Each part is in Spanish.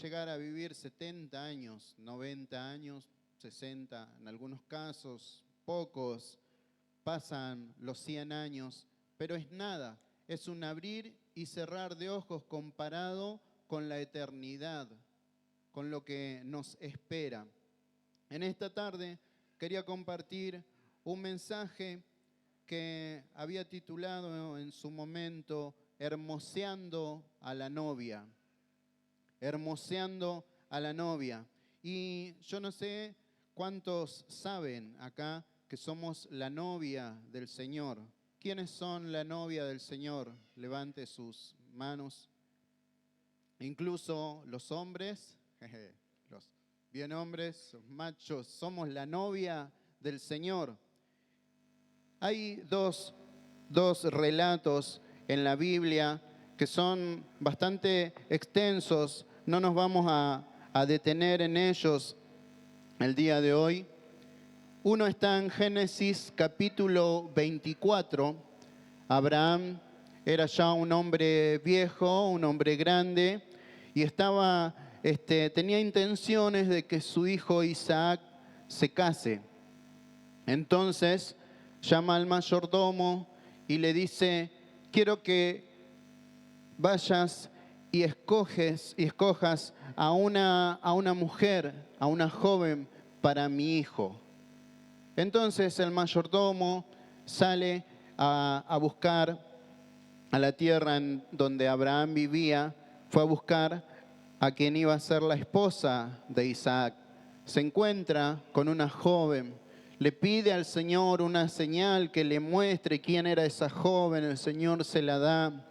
llegar a vivir 70 años, 90 años, 60 en algunos casos, pocos pasan los 100 años, pero es nada, es un abrir y cerrar de ojos comparado con la eternidad, con lo que nos espera. En esta tarde quería compartir un mensaje que había titulado en su momento Hermoseando a la novia. Hermoseando a la novia. Y yo no sé cuántos saben acá que somos la novia del Señor. ¿Quiénes son la novia del Señor? Levante sus manos. Incluso los hombres, los bien hombres, los machos, somos la novia del Señor. Hay dos relatos en la Biblia que son bastante extensos. No nos vamos a detener en ellos el día de hoy. Uno está en Génesis capítulo 24. Abraham era ya un hombre viejo, un hombre grande, y tenía intenciones de que su hijo Isaac se case. Entonces llama al mayordomo y le dice: quiero que vayas y escojas a una mujer, a una joven para mi hijo. Entonces el mayordomo sale a buscar a la tierra en donde Abraham vivía, fue a buscar a quien iba a ser la esposa de Isaac. Se encuentra con una joven, le pide al Señor una señal que le muestre quién era esa joven, el Señor se la da.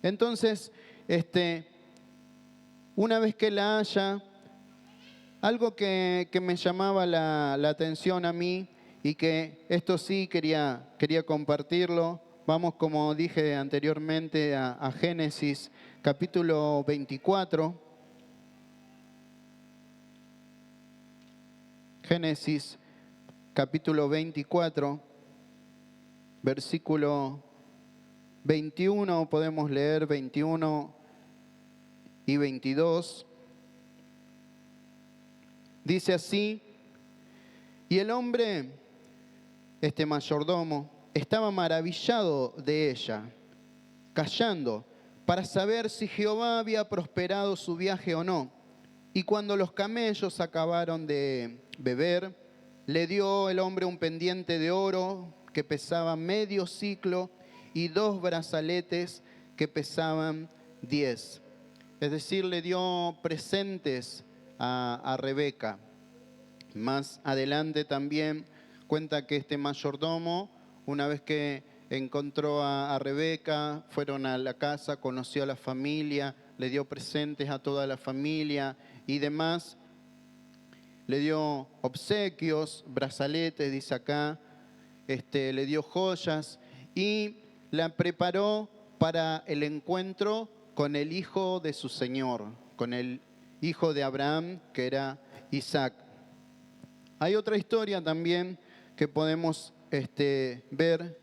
Entonces, una vez que la haya, algo que me llamaba la atención a mí y que esto sí quería compartirlo. Vamos, como dije anteriormente, a Génesis capítulo 24. Génesis capítulo 24, versículo 21, podemos leer 21 y 22. Dice así: y el hombre, este mayordomo, estaba maravillado de ella, callando, para saber si Jehová había prosperado su viaje o no. Y cuando los camellos acabaron de beber, le dio el hombre un pendiente de oro que pesaba medio siclo y 2 brazaletes que pesaban 10. Es decir, le dio presentes a Rebeca. Más adelante también cuenta que este mayordomo, una vez que encontró a Rebeca, fueron a la casa, conoció a la familia, le dio presentes a toda la familia y demás. Le dio obsequios, brazaletes, dice acá, le dio joyas y la preparó para el encuentro con el hijo de su señor, con el hijo de Abraham, que era Isaac. Hay otra historia también que podemos ver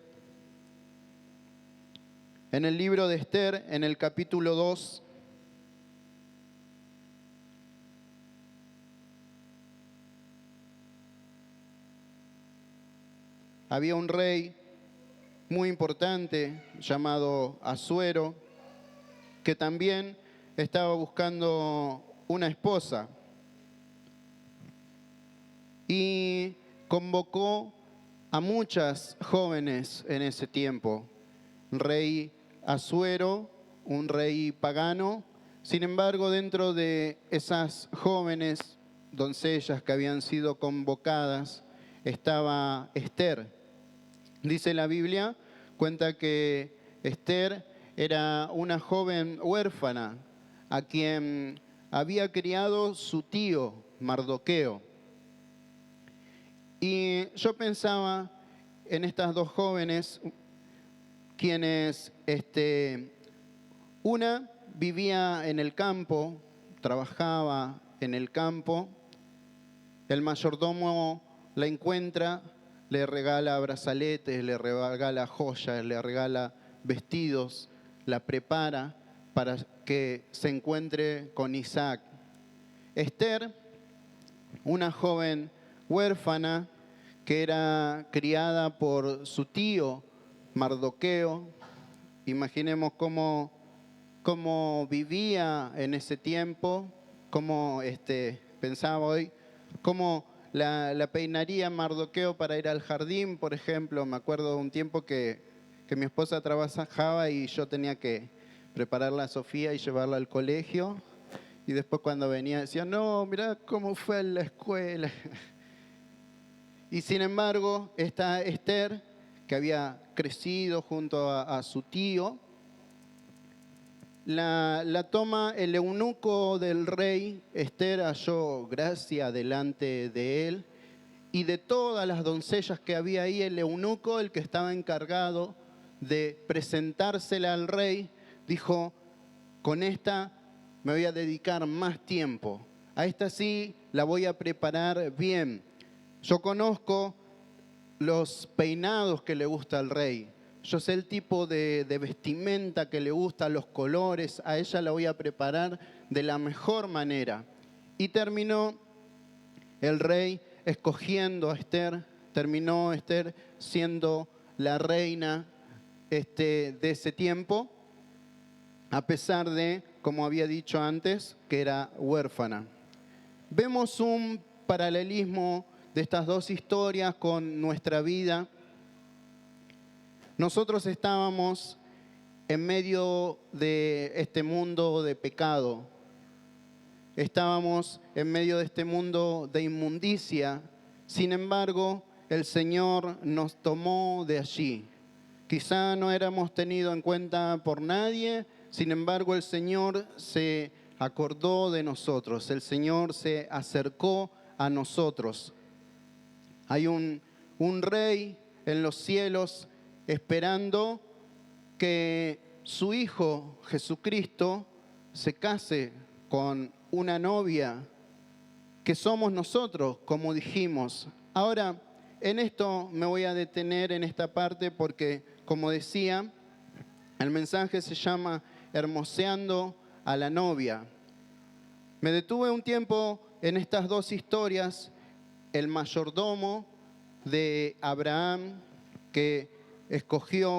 en el libro de Esther, en el capítulo 2. Había un rey muy importante llamado Asuero, que también estaba buscando una esposa. Y convocó a muchas jóvenes en ese tiempo. Rey Asuero, un rey pagano. Sin embargo, dentro de esas jóvenes doncellas que habían sido convocadas, estaba Esther. Dice la Biblia, cuenta que Esther era una joven huérfana a quien había criado su tío Mardoqueo. Y yo pensaba en estas dos jóvenes, quienes una vivía en el campo, trabajaba en el campo. El mayordomo la encuentra, le regala brazaletes, le regala joyas, le regala vestidos, la prepara para que se encuentre con Isaac. Esther, una joven huérfana que era criada por su tío Mardoqueo. Imaginemos cómo vivía en ese tiempo, cómo pensaba hoy, cómo la peinaría Mardoqueo para ir al jardín, por ejemplo. Me acuerdo de un tiempo que mi esposa trabajaba y yo tenía que prepararla a Sofía y llevarla al colegio. Y después cuando venía decía, no, mirá cómo fue en la escuela. Y sin embargo, esta Esther, que había crecido junto a su tío, la toma el eunuco del rey. Esther halló gracia delante de él. Y de todas las doncellas que había ahí, el eunuco, el que estaba encargado de presentársela al rey, dijo, con esta me voy a dedicar más tiempo. A esta sí la voy a preparar bien. Yo conozco los peinados que le gusta al rey. Yo sé el tipo de vestimenta que le gusta, los colores. A ella la voy a preparar de la mejor manera. Y terminó el rey escogiendo a Esther. Terminó Esther siendo la reina de ese tiempo, a pesar de, como había dicho antes, que era huérfana. Vemos un paralelismo de estas dos historias con nuestra vida. Nosotros estábamos en medio de este mundo de pecado. Estábamos en medio de este mundo de inmundicia. Sin embargo, el Señor nos tomó de allí. Quizá no éramos tenidos en cuenta por nadie, sin embargo el Señor se acordó de nosotros, el Señor se acercó a nosotros. Hay un rey en los cielos esperando que su Hijo Jesucristo se case con una novia que somos nosotros, como dijimos. Ahora, en esto me voy a detener en esta parte porque, como decía, el mensaje se llama Hermoseando a la novia. Me detuve un tiempo en estas dos historias. El mayordomo de Abraham que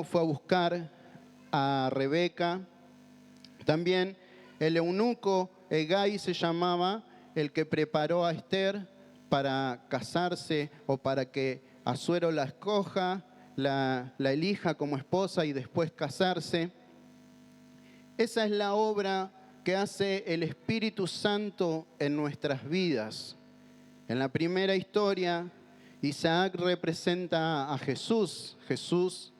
fue a buscar a Rebeca. También el eunuco Hegai se llamaba, el que preparó a Esther para casarse o para que Asuero la escoja, la elija como esposa y después casarse. Esa es la obra que hace el Espíritu Santo en nuestras vidas. En la primera historia, Isaac representa a Jesús. Jesús,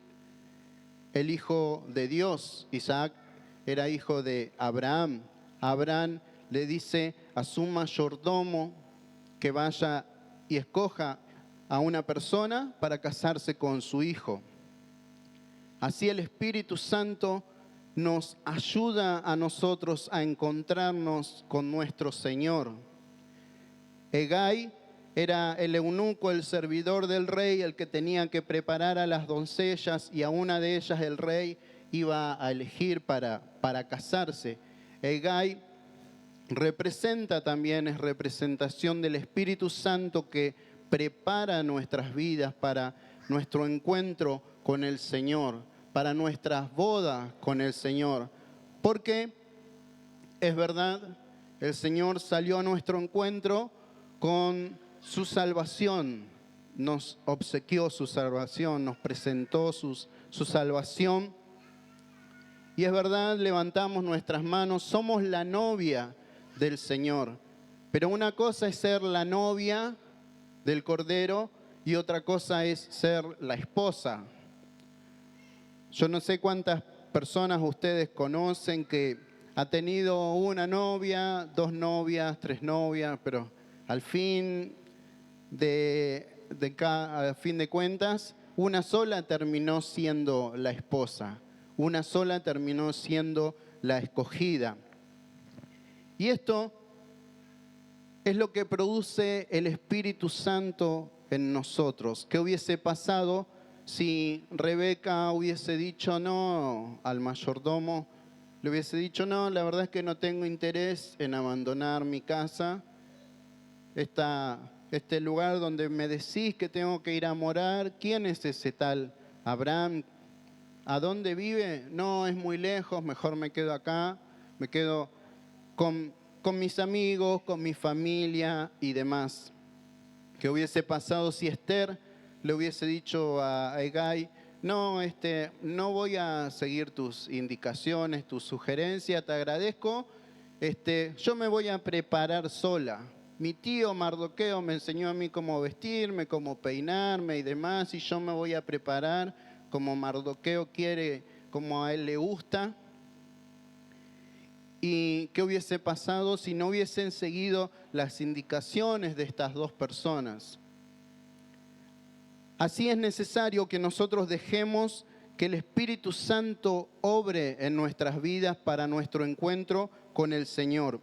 el Hijo de Dios. Isaac era hijo de Abraham. Abraham le dice a su mayordomo que vaya y escoja a una persona para casarse con su hijo. Así el Espíritu Santo nos ayuda a nosotros a encontrarnos con nuestro Señor. Hegai era el eunuco, el servidor del rey, el que tenía que preparar a las doncellas, y a una de ellas el rey iba a elegir para casarse. Hegai representa también, es representación del Espíritu Santo que prepara nuestras vidas para nuestro encuentro con el Señor, para nuestras bodas con el Señor. Porque es verdad, el Señor salió a nuestro encuentro con su salvación, nos obsequió su salvación, nos presentó su salvación. Y es verdad, levantamos nuestras manos, somos la novia del Señor. Pero una cosa es ser la novia del Cordero y otra cosa es ser la esposa. Yo no sé cuántas personas ustedes conocen que ha tenido una novia, dos novias, tres novias, pero al fin de cuentas, una sola terminó siendo la esposa, una sola terminó siendo la escogida. Y esto es lo que produce el Espíritu Santo en nosotros. ¿Qué hubiese pasado si Rebeca hubiese dicho no al mayordomo? le hubiese dicho, no, la verdad es que no tengo interés en abandonar mi casa, este lugar donde me decís que tengo que ir a morar. ¿Quién es ese tal Abraham? ¿A dónde vive? No, es muy lejos, mejor me quedo acá, me quedo con mis amigos, con mi familia y demás. ¿Qué hubiese pasado si Esther le hubiese dicho a Hegai, no, no voy a seguir tus indicaciones, tus sugerencias, te agradezco, yo me voy a preparar sola. Mi tío Mardoqueo me enseñó a mí cómo vestirme, cómo peinarme y demás, y yo me voy a preparar como Mardoqueo quiere, como a él le gusta. ¿Y qué hubiese pasado si no hubiesen seguido las indicaciones de estas dos personas? Así es necesario que nosotros dejemos que el Espíritu Santo obre en nuestras vidas para nuestro encuentro con el Señor.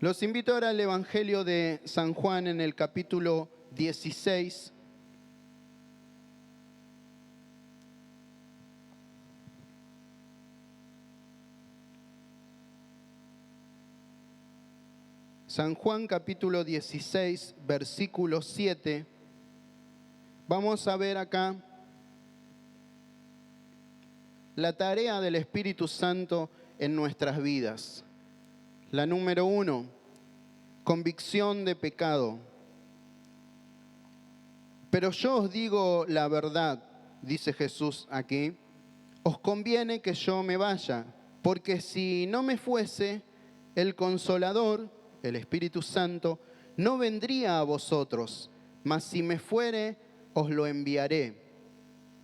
Los invito ahora al Evangelio de San Juan en el capítulo 16. San Juan capítulo 16, versículo 7. Vamos a ver acá la tarea del Espíritu Santo en nuestras vidas. La número 1, convicción de pecado. Pero yo os digo la verdad, dice Jesús aquí, os conviene que yo me vaya, porque si no me fuese, el Consolador, el Espíritu Santo, no vendría a vosotros, mas si me fuere, os lo enviaré.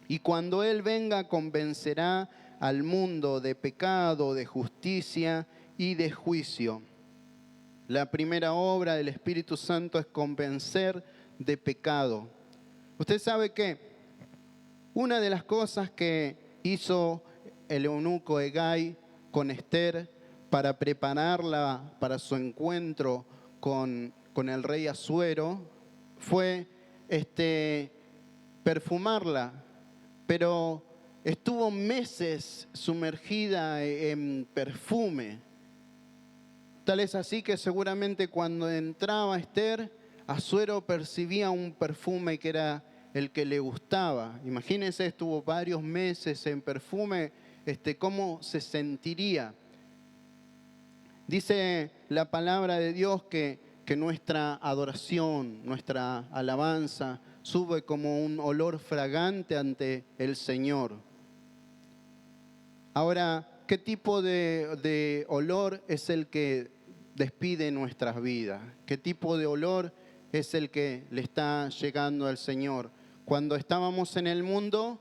Y cuando Él venga, convencerá al mundo de pecado, de justicia y de juicio. La primera obra del Espíritu Santo es convencer de pecado. Usted sabe que una de las cosas que hizo el eunuco Hegai con Esther para prepararla para su encuentro con el rey Asuero fue perfumarla, pero estuvo meses sumergida en perfume. Tal es así que seguramente cuando entraba Esther, Asuero percibía un perfume que era el que le gustaba. Imagínense, estuvo varios meses en perfume, ¿cómo se sentiría? Dice la palabra de Dios que nuestra adoración, nuestra alabanza, sube como un olor fragante ante el Señor. Ahora, ¿qué tipo de olor es el que despide nuestras vidas? ¿Qué tipo de olor es el que le está llegando al Señor? Cuando estábamos en el mundo,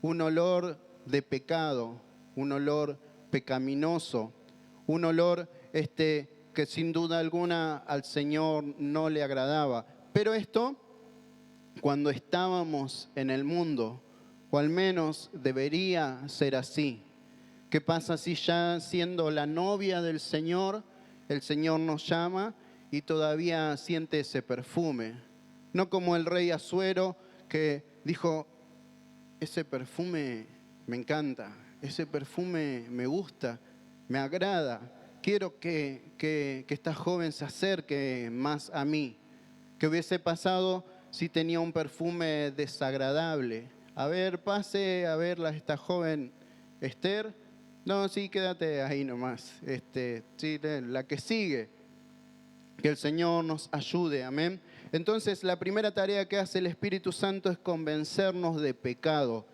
un olor de pecado, un olor pecaminoso, un olor que sin duda alguna al Señor no le agradaba. Pero esto, cuando estábamos en el mundo, o al menos debería ser así. ¿Qué pasa si ya siendo la novia del Señor, el Señor nos llama y todavía siente ese perfume? No como el rey Asuero que dijo, ese perfume me encanta, ese perfume me gusta, me agrada. Quiero que esta joven se acerque más a mí. ¿Qué hubiese pasado si tenía un perfume desagradable? A ver, pase a verla esta joven Esther. No, sí, quédate ahí nomás. Sí, la que sigue. Que el Señor nos ayude, amén. Entonces, la primera tarea que hace el Espíritu Santo es convencernos de pecado.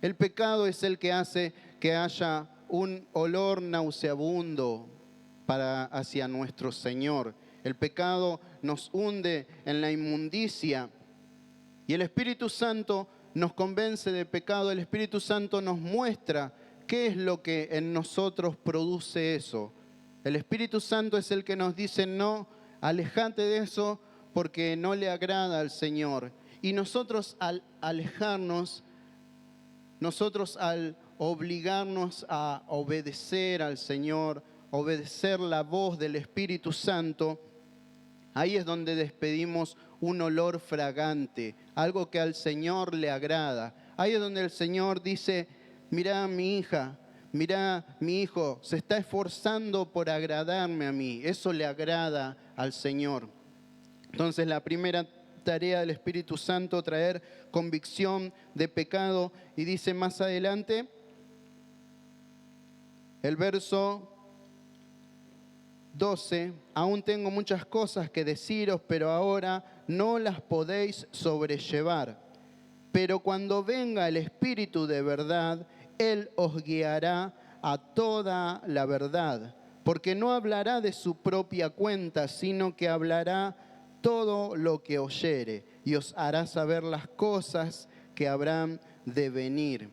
El pecado es el que hace que haya un olor nauseabundo hacia nuestro Señor. El pecado nos hunde en la inmundicia y el Espíritu Santo nos convence de pecado. El Espíritu Santo nos muestra qué es lo que en nosotros produce eso. El Espíritu Santo es el que nos dice, no, alejate de eso porque no le agrada al Señor. Y nosotros al alejarnos, nosotros al obligarnos a obedecer al Señor, obedecer la voz del Espíritu Santo, ahí es donde despedimos un olor fragante, algo que al Señor le agrada. Ahí es donde el Señor dice, mirá mi hija, mirá, mi hijo se está esforzando por agradarme a mí. Eso le agrada al Señor. Entonces la primera tarea del Espíritu Santo, traer convicción de pecado. Y dice más adelante, el verso 12, aún tengo muchas cosas que deciros, pero ahora no las podéis sobrellevar. Pero cuando venga el Espíritu de verdad, Él os guiará a toda la verdad, porque no hablará de su propia cuenta, sino que hablará todo lo que oyere, y os hará saber las cosas que habrán de venir.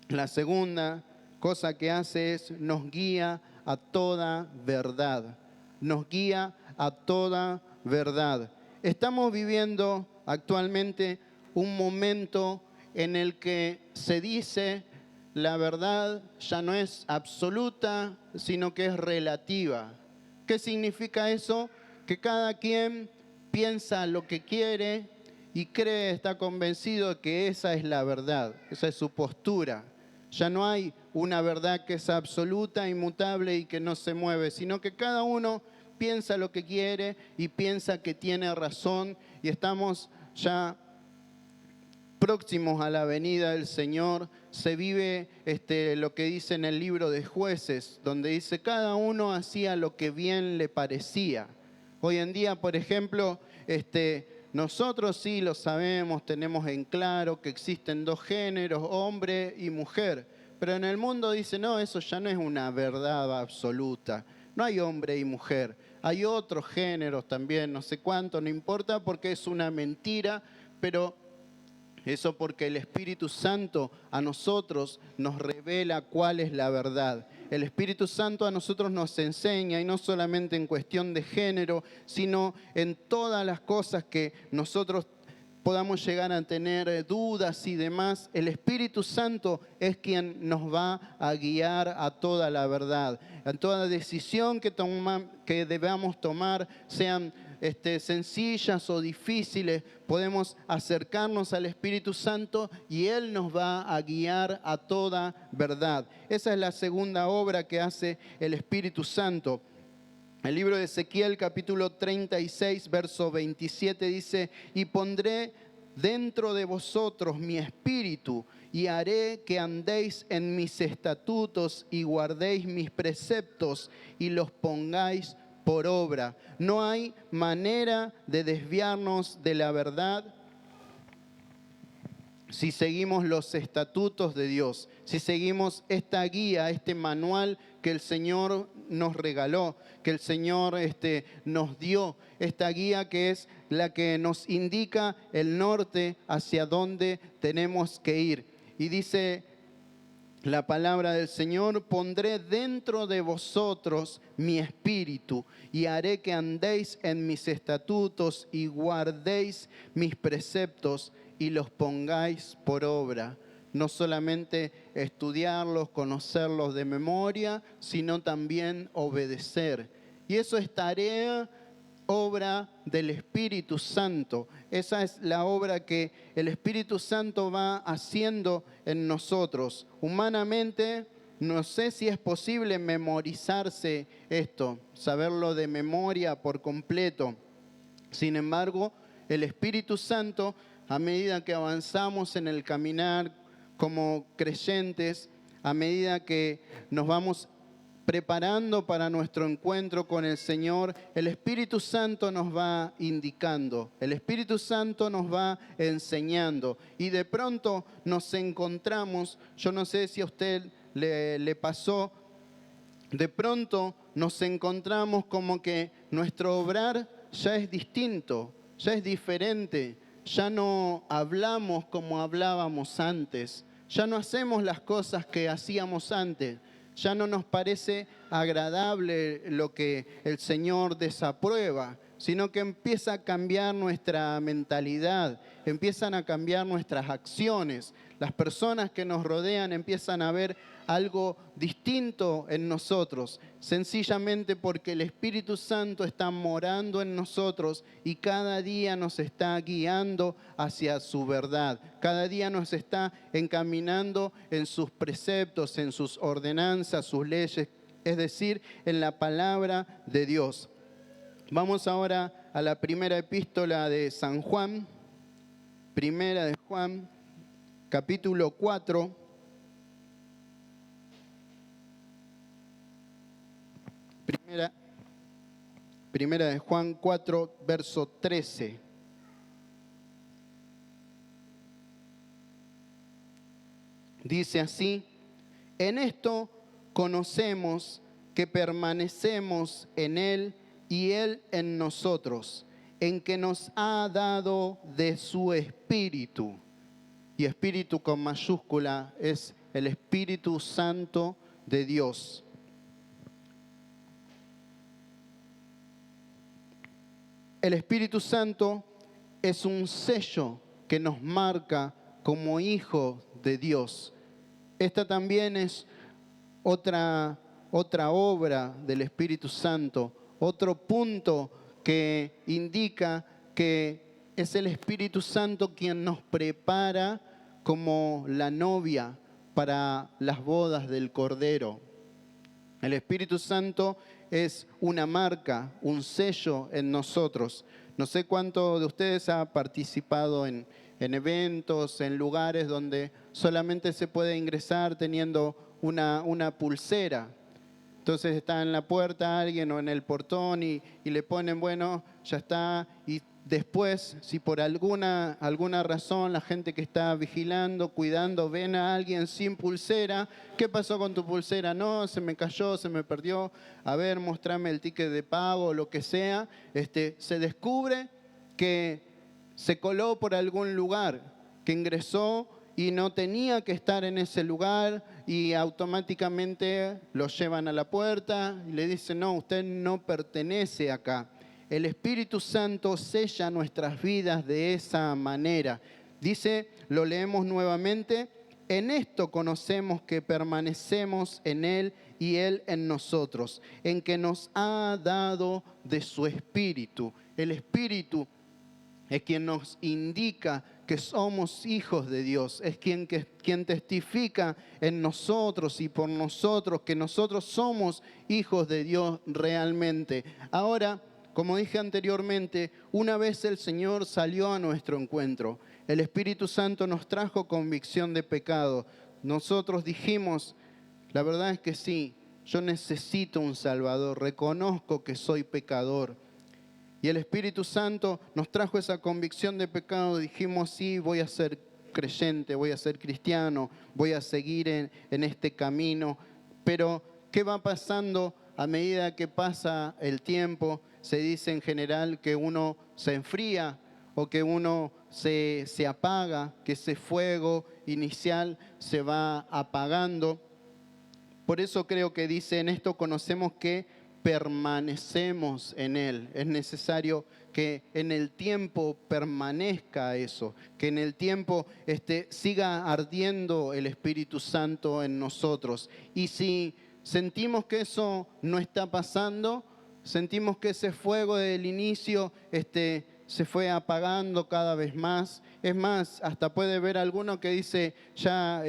La segunda cosa que hace es nos guía a toda verdad. Nos guía a toda verdad. Estamos viviendo actualmente un momento en el que se dice la verdad ya no es absoluta, sino que es relativa. ¿Qué significa eso? Que cada quien piensa lo que quiere y cree, está convencido de que esa es la verdad, esa es su postura. Ya no hay una verdad que es absoluta, inmutable y que no se mueve, sino que cada uno piensa lo que quiere y piensa que tiene razón, y estamos ya próximos a la venida del Señor. Se vive lo que dice en el libro de Jueces, donde dice cada uno hacía lo que bien le parecía. Hoy en día, por ejemplo, nosotros sí lo sabemos, tenemos en claro que existen dos géneros, hombre y mujer. Pero en el mundo dice, no, eso ya no es una verdad absoluta. No hay hombre y mujer. Hay otros géneros también, no sé cuánto, no importa porque es una mentira, pero eso porque el Espíritu Santo a nosotros nos revela cuál es la verdad. El Espíritu Santo a nosotros nos enseña, y no solamente en cuestión de género, sino en todas las cosas que nosotros podamos llegar a tener dudas y demás. El Espíritu Santo es quien nos va a guiar a toda la verdad. En toda decisión que debamos tomar, sean sencillas o difíciles, podemos acercarnos al Espíritu Santo y Él nos va a guiar a toda verdad. Esa es la segunda obra que hace el Espíritu Santo. El libro de Ezequiel, capítulo 36, verso 27 dice, y pondré dentro de vosotros mi espíritu y haré que andéis en mis estatutos y guardéis mis preceptos y los pongáis por obra. No hay manera de desviarnos de la verdad si seguimos los estatutos de Dios, si seguimos esta guía, este manual que el Señor nos regaló, que el Señor nos dio, esta guía que es la que nos indica el norte hacia dónde tenemos que ir. Y dice la palabra del Señor, pondré dentro de vosotros mi espíritu y haré que andéis en mis estatutos y guardéis mis preceptos y los pongáis por obra. No solamente estudiarlos, conocerlos de memoria, sino también obedecer. Y eso es tarea, obra del Espíritu Santo. Esa es la obra que el Espíritu Santo va haciendo en nosotros. Humanamente, no sé si es posible memorizarse esto, saberlo de memoria por completo. Sin embargo, el Espíritu Santo, a medida que avanzamos en el caminar como creyentes, a medida que nos vamos preparando para nuestro encuentro con el Señor, el Espíritu Santo nos va indicando, el Espíritu Santo nos va enseñando, y de pronto nos encontramos, yo no sé si a usted le pasó, de pronto nos encontramos como que nuestro obrar ya es distinto, ya es diferente, ya no hablamos como hablábamos antes, ya no hacemos las cosas que hacíamos antes. Ya no nos parece agradable lo que el Señor desaprueba, sino que empieza a cambiar nuestra mentalidad, empiezan a cambiar nuestras acciones. Las personas que nos rodean empiezan a ver algo distinto en nosotros, sencillamente porque el Espíritu Santo está morando en nosotros y cada día nos está guiando hacia su verdad. Cada día nos está encaminando en sus preceptos, en sus ordenanzas, sus leyes, es decir, en la palabra de Dios. Vamos ahora a la primera epístola de San Juan, primera de Juan, capítulo 4. Primera de Juan 4, verso 13. Dice así: en esto conocemos que permanecemos en Él y Él en nosotros, en que nos ha dado de su Espíritu. Y Espíritu con mayúscula es el Espíritu Santo de Dios. El Espíritu Santo es un sello que nos marca como hijos de Dios. Esta también es otra obra del Espíritu Santo, otro punto que indica que es el Espíritu Santo quien nos prepara como la novia para las bodas del Cordero. El Espíritu Santo es una marca, un sello en nosotros. No sé cuánto de ustedes ha participado en eventos, en lugares donde solamente se puede ingresar teniendo una pulsera. Entonces está en la puerta alguien o en el portón y le ponen, bueno, ya está. Y después, si por alguna razón la gente que está vigilando, cuidando, ven a alguien sin pulsera, ¿qué pasó con tu pulsera? No, se me cayó, se me perdió. A ver, mostrame el ticket de pago, lo que sea. Se descubre que se coló por algún lugar, que ingresó y no tenía que estar en ese lugar y automáticamente lo llevan a la puerta y le dicen, no, usted no pertenece acá. El Espíritu Santo sella nuestras vidas de esa manera. Dice, lo leemos nuevamente, en esto conocemos que permanecemos en Él y Él en nosotros, en que nos ha dado de su Espíritu. El Espíritu es quien nos indica que somos hijos de Dios, es quien testifica en nosotros y por nosotros que nosotros somos hijos de Dios realmente. Ahora, como dije anteriormente, una vez el Señor salió a nuestro encuentro, el Espíritu Santo nos trajo convicción de pecado. Nosotros dijimos, la verdad es que sí, yo necesito un Salvador, reconozco que soy pecador. Y el Espíritu Santo nos trajo esa convicción de pecado. Dijimos, sí, voy a ser creyente, voy a ser cristiano, voy a seguir en este camino. Pero, ¿qué va pasando a medida que pasa el tiempo? Se dice en general que uno se enfría o que uno se apaga, que ese fuego inicial se va apagando. Por eso creo que dice, en esto conocemos que permanecemos en Él. Es necesario que en el tiempo permanezca eso, que en el tiempo siga ardiendo el Espíritu Santo en nosotros. Y si sentimos que eso no está pasando, sentimos que ese fuego del inicio se fue apagando cada vez más. Es más, hasta puede ver alguno que dice, ya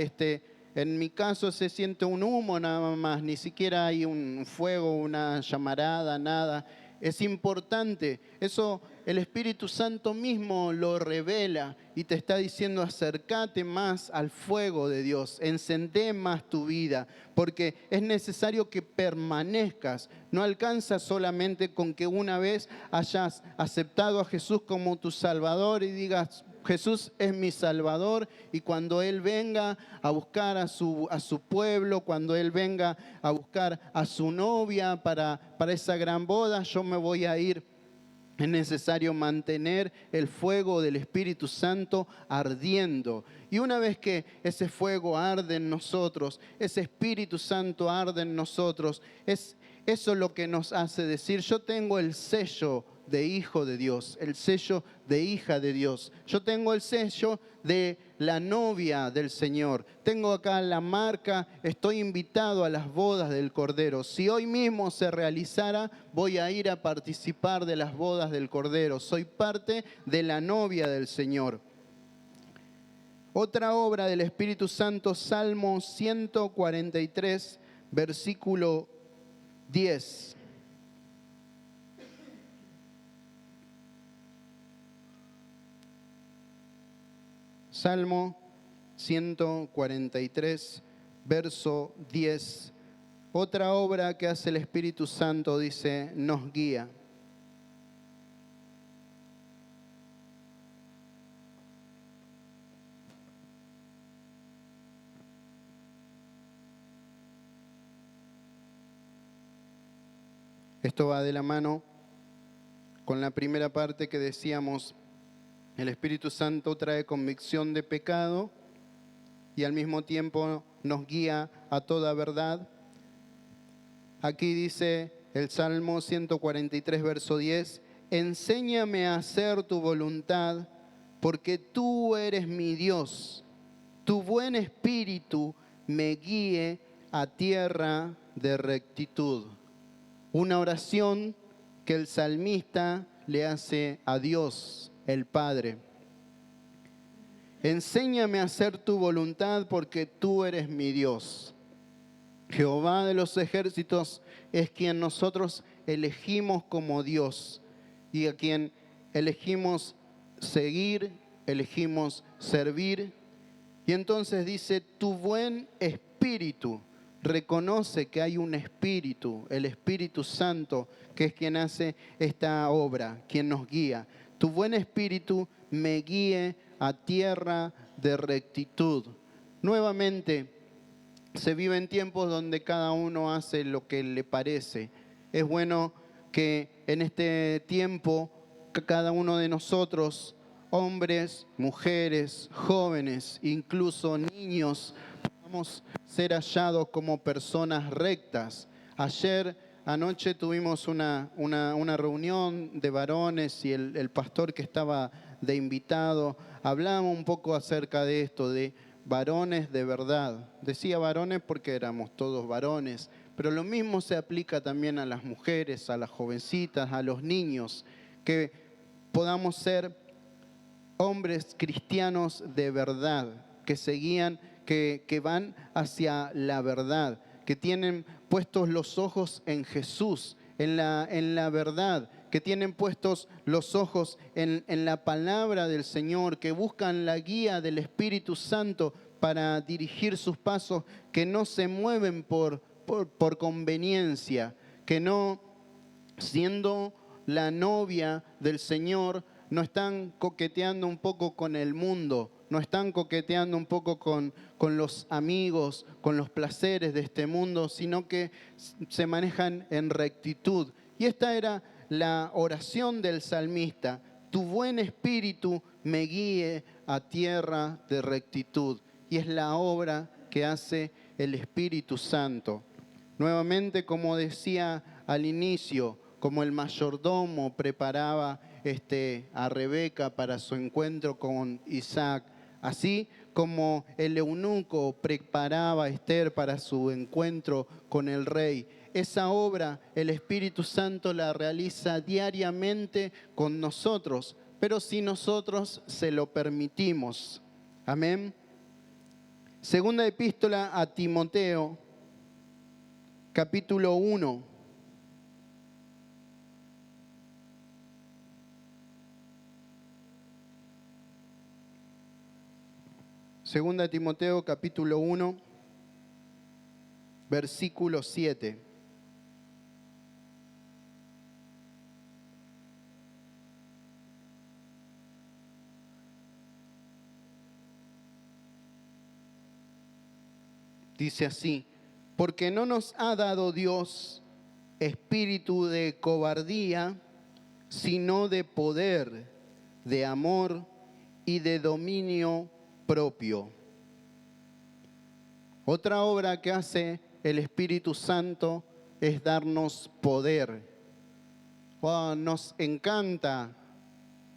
en mi caso se siente un humo nada más, ni siquiera hay un fuego, una llamarada, nada. Es importante, eso el Espíritu Santo mismo lo revela y te está diciendo acércate más al fuego de Dios, encendé más tu vida, porque es necesario que permanezcas. No alcanza solamente con que una vez hayas aceptado a Jesús como tu Salvador y digas, Jesús es mi Salvador, y cuando Él venga a buscar a su pueblo, cuando Él venga a buscar a su novia para esa gran boda, yo me voy a ir. Es necesario mantener el fuego del Espíritu Santo ardiendo. Y una vez que ese fuego arde en nosotros, ese Espíritu Santo arde en nosotros, es eso lo que nos hace decir, yo tengo el sello de hijo de Dios, el sello de hija de Dios. Yo tengo el sello de la novia del Señor. Tengo acá la marca, estoy invitado a las bodas del Cordero. Si hoy mismo se realizara, voy a ir a participar de las bodas del Cordero. Soy parte de la novia del Señor. Otra obra del Espíritu Santo, Salmo 143, versículo 10. Salmo 143, verso 10. Otra obra que hace el Espíritu Santo, dice, nos guía. Esto va de la mano con la primera parte que decíamos. El Espíritu Santo trae convicción de pecado y al mismo tiempo nos guía a toda verdad. Aquí dice el Salmo 143, verso 10, enséñame a hacer tu voluntad, porque tú eres mi Dios. Tu buen espíritu me guíe a tierra de rectitud. Una oración que el salmista le hace a Dios, el Padre. Enséñame a hacer tu voluntad porque tú eres mi Dios. Jehová de los ejércitos es quien nosotros elegimos como Dios y a quien elegimos seguir, elegimos servir. Y entonces dice, tu buen espíritu. Reconoce que hay un espíritu, el Espíritu Santo, que es quien hace esta obra, quien nos guía. Tu buen espíritu me guíe a tierra de rectitud. Nuevamente, se viven tiempos donde cada uno hace lo que le parece. Es bueno que en este tiempo cada uno de nosotros, hombres, mujeres, jóvenes, incluso niños, podamos ser hallados como personas rectas. Anoche tuvimos una reunión de varones y el pastor que estaba de invitado, hablamos un poco acerca de esto, de varones de verdad. Decía varones porque éramos todos varones, pero lo mismo se aplica también a las mujeres, a las jovencitas, a los niños, que podamos ser hombres cristianos de verdad, que se guían, que van hacia la verdad, que tienen puestos los ojos en Jesús, en la verdad, que tienen puestos los ojos en la palabra del Señor, que buscan la guía del Espíritu Santo para dirigir sus pasos, que no se mueven por conveniencia, que no, siendo la novia del Señor, no están coqueteando un poco con el mundo, no están coqueteando un poco con los amigos, con los placeres de este mundo, sino que se manejan en rectitud. Y esta era la oración del salmista: tu buen espíritu me guíe a tierra de rectitud. Y es la obra que hace el Espíritu Santo. Nuevamente, como decía al inicio, como el mayordomo preparaba a Rebeca para su encuentro con Isaac, así como el eunuco preparaba a Esther para su encuentro con el rey. Esa obra el Espíritu Santo la realiza diariamente con nosotros, pero si nosotros se lo permitimos. Amén. Segunda epístola a Timoteo, capítulo 1. Segunda Timoteo, capítulo 1, versículo 7. Dice así: porque no nos ha dado Dios espíritu de cobardía, sino de poder, de amor y de dominio propio. Otra obra que hace el Espíritu Santo es darnos poder. wow, nos encanta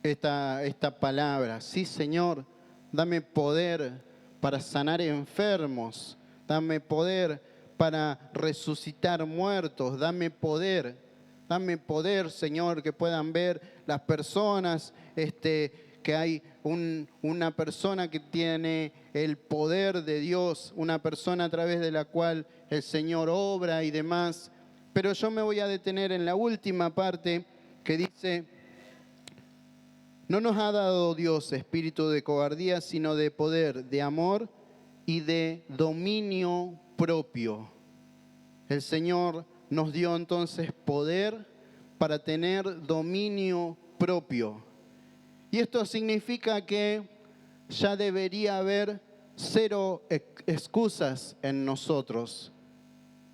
esta palabra. Sí, Señor, dame poder para sanar enfermos, dame poder para resucitar muertos, dame poder, Señor, que puedan ver las personas, que hay una persona que tiene el poder de Dios, una persona a través de la cual el Señor obra y demás. Pero yo me voy a detener en la última parte que dice: no nos ha dado Dios espíritu de cobardía, sino de poder, de amor y de dominio propio. El Señor nos dio entonces poder para tener dominio propio. Y esto significa que ya debería haber cero excusas en nosotros.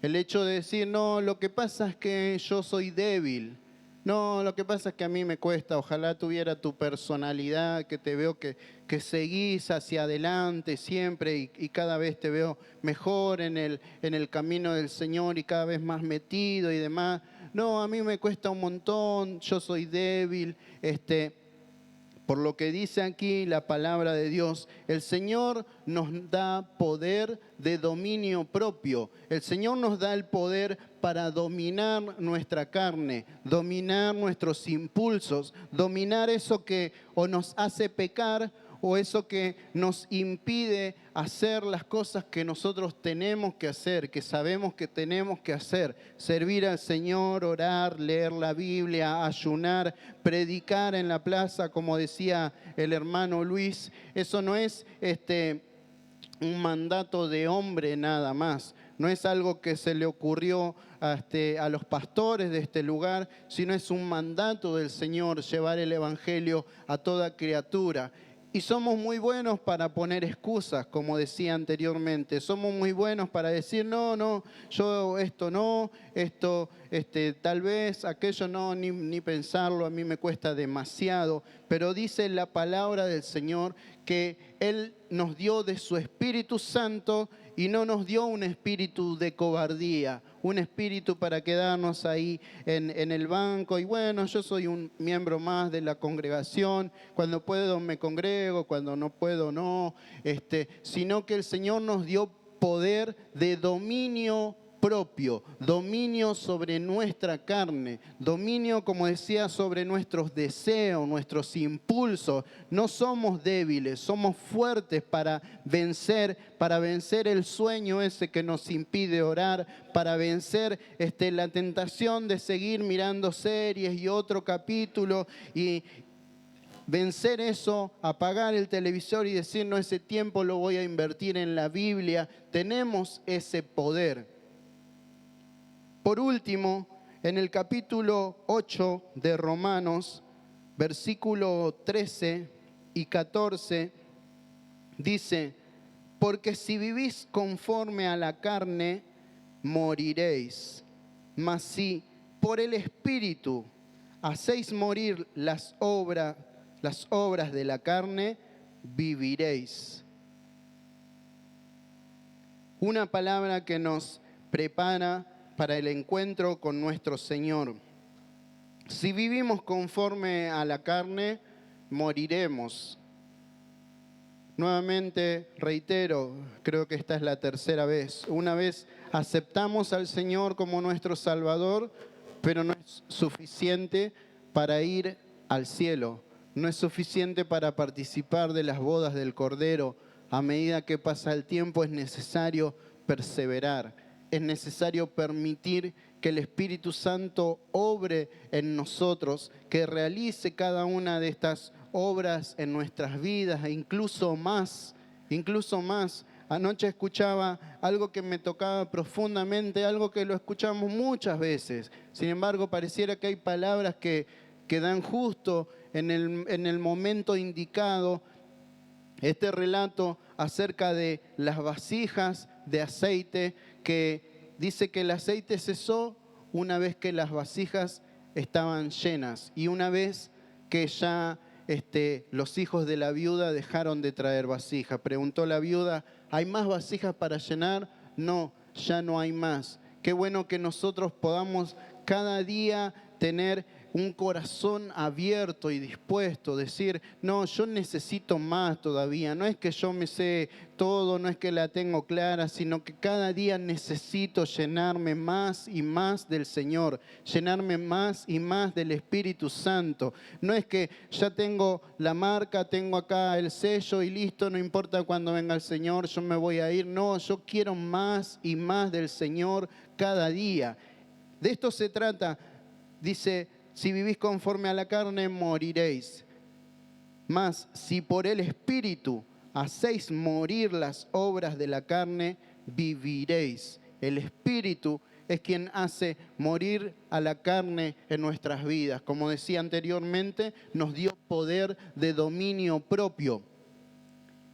El hecho de decir, no, lo que pasa es que yo soy débil. No, lo que pasa es que a mí me cuesta. Ojalá tuviera tu personalidad, que te veo que seguís hacia adelante siempre y cada vez te veo mejor en el camino del Señor y cada vez más metido y demás. No, a mí me cuesta un montón, yo soy débil. Por lo que dice aquí la palabra de Dios, el Señor nos da poder de dominio propio. El Señor nos da el poder para dominar nuestra carne, dominar nuestros impulsos, dominar eso que o nos hace pecar o eso que nos impide hacer las cosas que nosotros tenemos que hacer, que sabemos que tenemos que hacer. Servir al Señor, orar, leer la Biblia, ayunar, predicar en la plaza, como decía el hermano Luis. Eso no es un mandato de hombre nada más. No es algo que se le ocurrió a los pastores de este lugar, sino es un mandato del Señor llevar el Evangelio a toda criatura. Y somos muy buenos para poner excusas, como decía anteriormente. Somos muy buenos para decir, no, yo esto no, esto tal vez, aquello no, ni pensarlo, a mí me cuesta demasiado. Pero dice la palabra del Señor que Él nos dio de su Espíritu Santo y no nos dio un espíritu de cobardía, un espíritu para quedarnos ahí en el banco. Y bueno, yo soy un miembro más de la congregación, cuando puedo me congrego, cuando no puedo no, sino que el Señor nos dio poder de dominio propio, dominio sobre nuestra carne, dominio, como decía, sobre nuestros deseos, nuestros impulsos. No somos débiles, somos fuertes para vencer el sueño ese que nos impide orar, para vencer la tentación de seguir mirando series y otro capítulo y vencer eso, apagar el televisor y decir, no, ese tiempo lo voy a invertir en la Biblia. Tenemos ese poder. Por último, en el capítulo 8 de Romanos, versículo 13 y 14, dice: porque si vivís conforme a la carne, moriréis. Mas si por el Espíritu hacéis morir las obras de la carne, viviréis. Una palabra que nos prepara para el encuentro con nuestro Señor. Si vivimos conforme a la carne, moriremos. Nuevamente reitero, creo que esta es la tercera vez. Una vez aceptamos al Señor como nuestro Salvador, pero no es suficiente para ir al cielo. No es suficiente para participar de las bodas del Cordero. A medida que pasa el tiempo es necesario perseverar. Es necesario permitir que el Espíritu Santo obre en nosotros, que realice cada una de estas obras en nuestras vidas e incluso más. Anoche escuchaba algo que me tocaba profundamente, algo que lo escuchamos muchas veces. Sin embargo, pareciera que hay palabras que dan justo en el momento indicado. Este relato acerca de las vasijas de aceite, que dice que el aceite cesó una vez que las vasijas estaban llenas y una vez que ya los hijos de la viuda dejaron de traer vasijas. Preguntó la viuda, ¿hay más vasijas para llenar? No, ya no hay más. Qué bueno que nosotros podamos cada día tener un corazón abierto y dispuesto, decir, no, yo necesito más todavía, no es que yo me sé todo, no es que la tengo clara, sino que cada día necesito llenarme más y más del Señor, llenarme más y más del Espíritu Santo. No es que ya tengo la marca, tengo acá el sello y listo, no importa cuando venga el Señor, yo me voy a ir. No, yo quiero más y más del Señor cada día. De esto se trata, dice, si vivís conforme a la carne, moriréis. Mas si por el Espíritu hacéis morir las obras de la carne, viviréis. El Espíritu es quien hace morir a la carne en nuestras vidas. Como decía anteriormente, nos dio poder de dominio propio.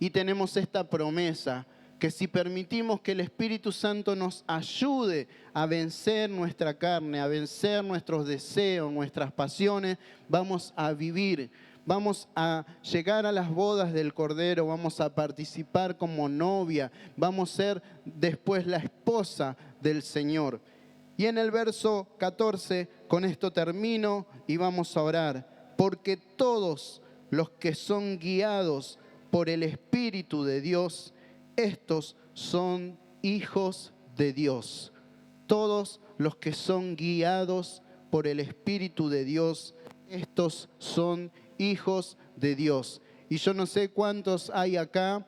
Y tenemos esta promesa, que si permitimos que el Espíritu Santo nos ayude a vencer nuestra carne, a vencer nuestros deseos, nuestras pasiones, vamos a vivir, vamos a llegar a las bodas del Cordero, vamos a participar como novia, vamos a ser después la esposa del Señor. Y en el verso 14, con esto termino y vamos a orar, porque todos los que son guiados por el Espíritu de Dios, estos son hijos de Dios. Todos los que son guiados por el Espíritu de Dios, estos son hijos de Dios. Y yo no sé cuántos hay acá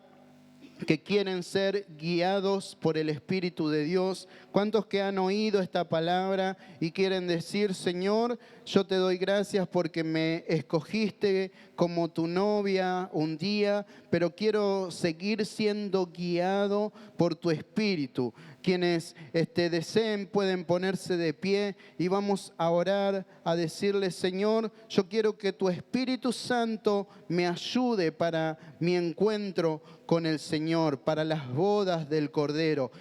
que quieren ser guiados por el Espíritu de Dios. ¿Cuántos que han oído esta palabra y quieren decir, Señor, yo te doy gracias porque me escogiste como tu novia un día, pero quiero seguir siendo guiado por tu Espíritu? Quienes deseen pueden ponerse de pie y vamos a orar, a decirle, Señor, yo quiero que tu Espíritu Santo me ayude para mi encuentro con el Señor, para las bodas del Cordero.